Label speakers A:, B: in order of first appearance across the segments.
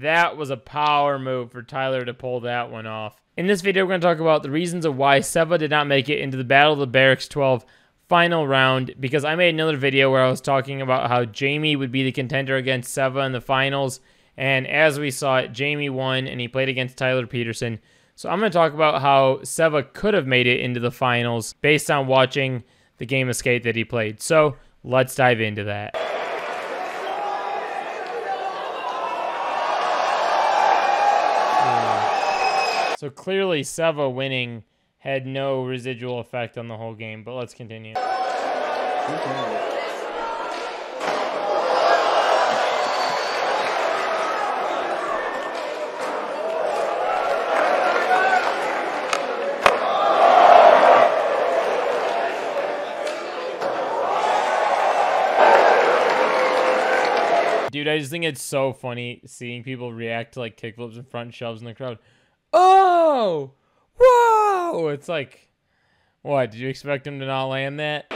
A: That was a power move for Tyler to pull that one off. In this video, we're going to talk about the reasons of why Seva did not make it into the Battle of the Barracks 12 final round, because I made another video where I was talking about how Jamie would be the contender against Seva in the finals, and as we saw it, Jamie won, and he played against Tyler Peterson. So I'm going to talk about how Seva could have made it into the finals based on watching the game of skate that he played. So let's dive into that. So clearly Seva winning had no residual effect on the whole game, but let's continue. Dude, I just think it's so funny seeing people react to like kickflips and front shoves in the crowd. Oh! Whoa! It's like, what? Did you expect him to not land that?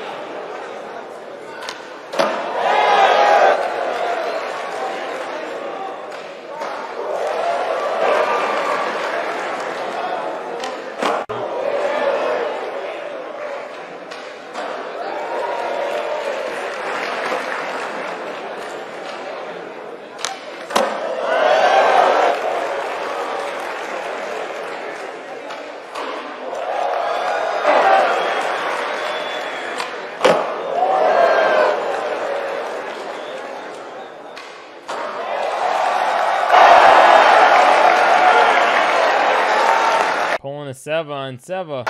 A: Pulling a Seva on Seva.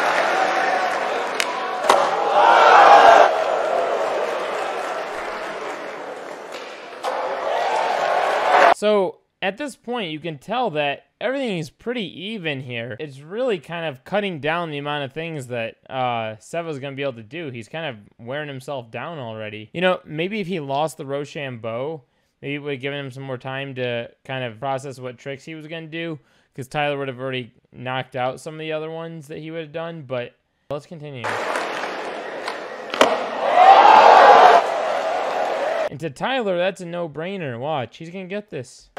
A: So at this point, you can tell that everything is pretty even here. It's really kind of cutting down the amount of things that Seva's going to be able to do. He's kind of wearing himself down already. You know, maybe if he lost the Rochambeau, maybe it would have given him some more time to kind of process what tricks he was going to do, because Tyler would have already knocked out some of the other ones that he would have done, but let's continue. And to Tyler, that's a no-brainer. Watch, he's going to get this.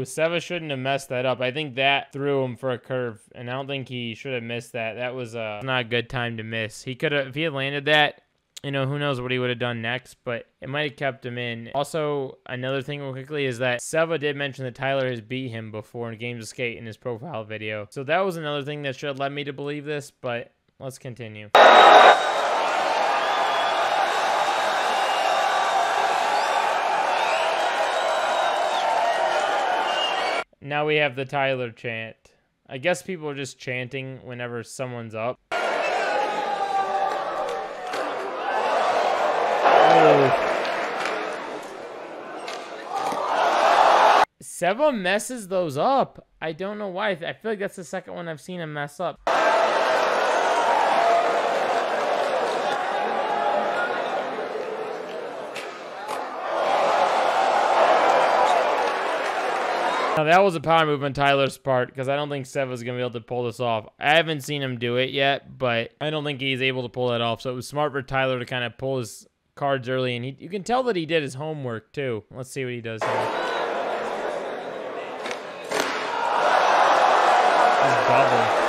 A: Seva shouldn't have messed that up. I think that threw him for a curve, and I don't think he should have missed that. That was not a good time to miss. He could have, if he had landed that, you know, who knows what he would have done next, but it might have kept him in. Also, another thing real quickly is that Seva did mention that Tyler has beat him before in games of skate in his profile video. So that was another thing that should have led me to believe this, but let's continue. Now we have the Tyler chant. I guess people are just chanting whenever someone's up. Seva messes those up. I don't know why. I feel like that's the second one I've seen him mess up. Now that was a power move on Tyler's part, because I don't think Seva's going to be able to pull this off. I haven't seen him do it yet, but I don't think he's able to pull that off. So it was smart for Tyler to kind of pull his cards early, and you can tell that he did his homework too. Let's see what he does here. He's double.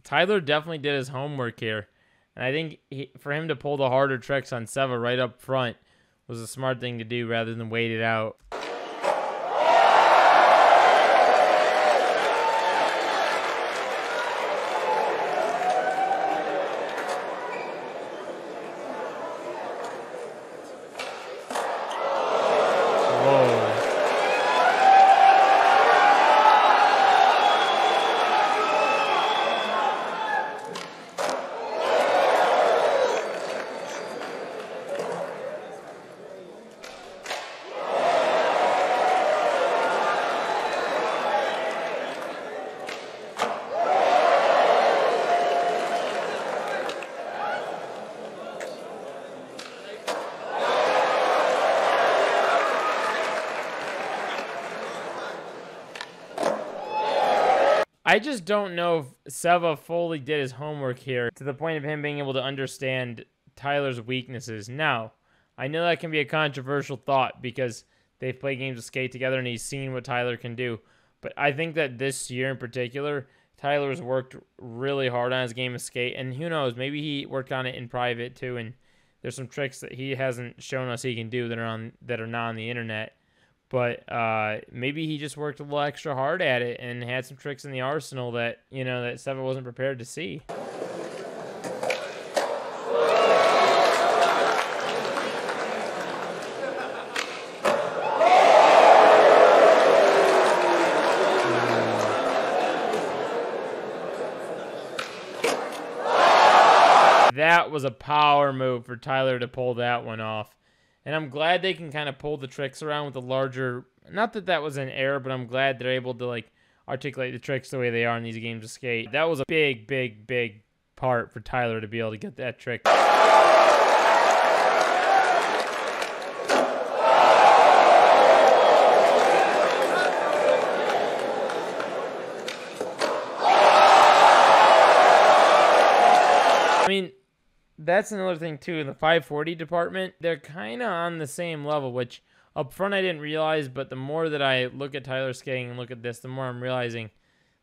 A: Tyler definitely did his homework here. And I think for him to pull the harder tricks on Seva right up front was a smart thing to do rather than wait it out. I just don't know if Seva fully did his homework here to the point of him being able to understand Tyler's weaknesses. Now, I know that can be a controversial thought because they've played games of skate together and he's seen what Tyler can do. But I think that this year in particular, Tyler's worked really hard on his game of skate. And who knows, maybe he worked on it in private too. And there's some tricks that he hasn't shown us he can do that are not on the internet. But maybe he just worked a little extra hard at it and had some tricks in the arsenal that, that Seva wasn't prepared to see. That was a power move for Tyler to pull that one off. And I'm glad they can kind of pull the tricks around with the larger, not that that was an error, but I'm glad they're able to articulate the tricks the way they are in these games of skate. That was a big, big, big part for Tyler to be able to get that trick. I mean, that's another thing too. In the 540 department, they're kind of on the same level, which up front I didn't realize, but the more that I look at Tyler skating and look at this, the more I'm realizing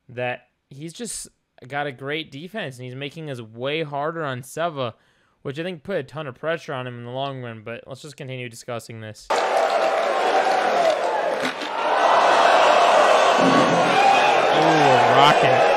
A: that he's just got a great defense, and he's making us way harder on Seva, which I think put a ton of pressure on him in the long run. But let's just continue discussing this. Ooh, a rocket.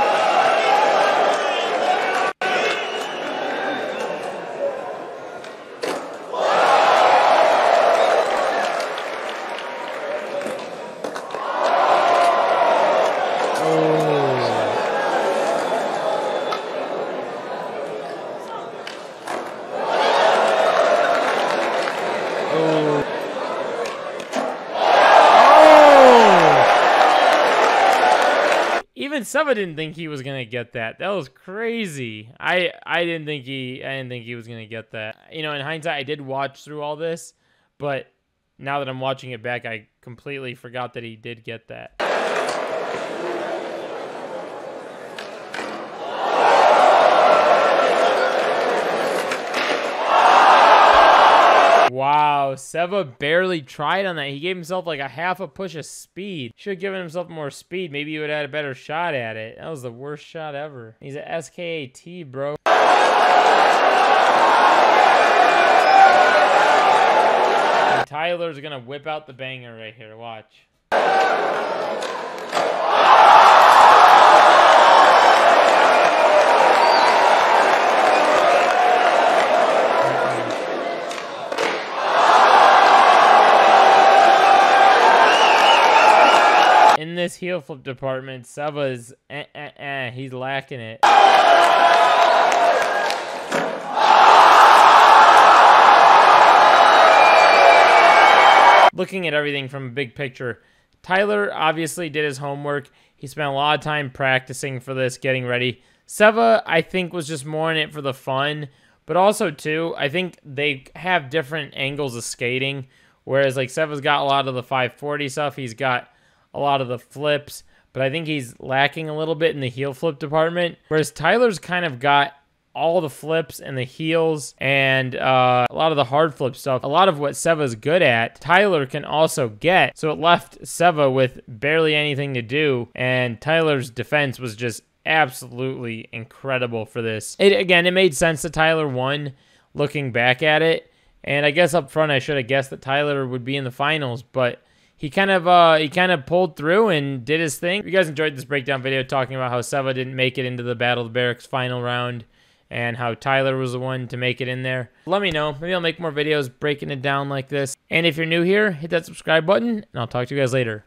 A: Even Seva didn't think he was gonna get that. That was crazy. I didn't think he was gonna get that. In hindsight, I did watch through all this, but now that I'm watching it back, I completely forgot that he did get that. Wow, Seva barely tried on that. He gave himself like a half a push of speed. Should have given himself more speed. Maybe he would have had a better shot at it. That was the worst shot ever. He's an SKAT, bro. And Tyler's gonna whip out the banger right here. Watch. In this heel flip department, Seva's he's lacking it. Looking at everything from a big picture, Tyler obviously did his homework. He spent a lot of time practicing for this, getting ready. Seva, I think, was just more in it for the fun, but also, too, I think they have different angles of skating, whereas, Seva's got a lot of the 540 stuff. He's got a lot of the flips, but I think he's lacking a little bit in the heel flip department, whereas Tyler's kind of got all the flips and the heels and a lot of the hard flip stuff. A lot of what Seva's good at, Tyler can also get, so it left Seva with barely anything to do, and Tyler's defense was just absolutely incredible for this. It made sense that Tyler won looking back at it, and I guess up front I should have guessed that Tyler would be in the finals, but he kind of pulled through and did his thing. If you guys enjoyed this breakdown video talking about how Seva didn't make it into the Battle of the Barracks final round and how Tyler was the one to make it in there, let me know. Maybe I'll make more videos breaking it down like this. And if you're new here, hit that subscribe button, and I'll talk to you guys later.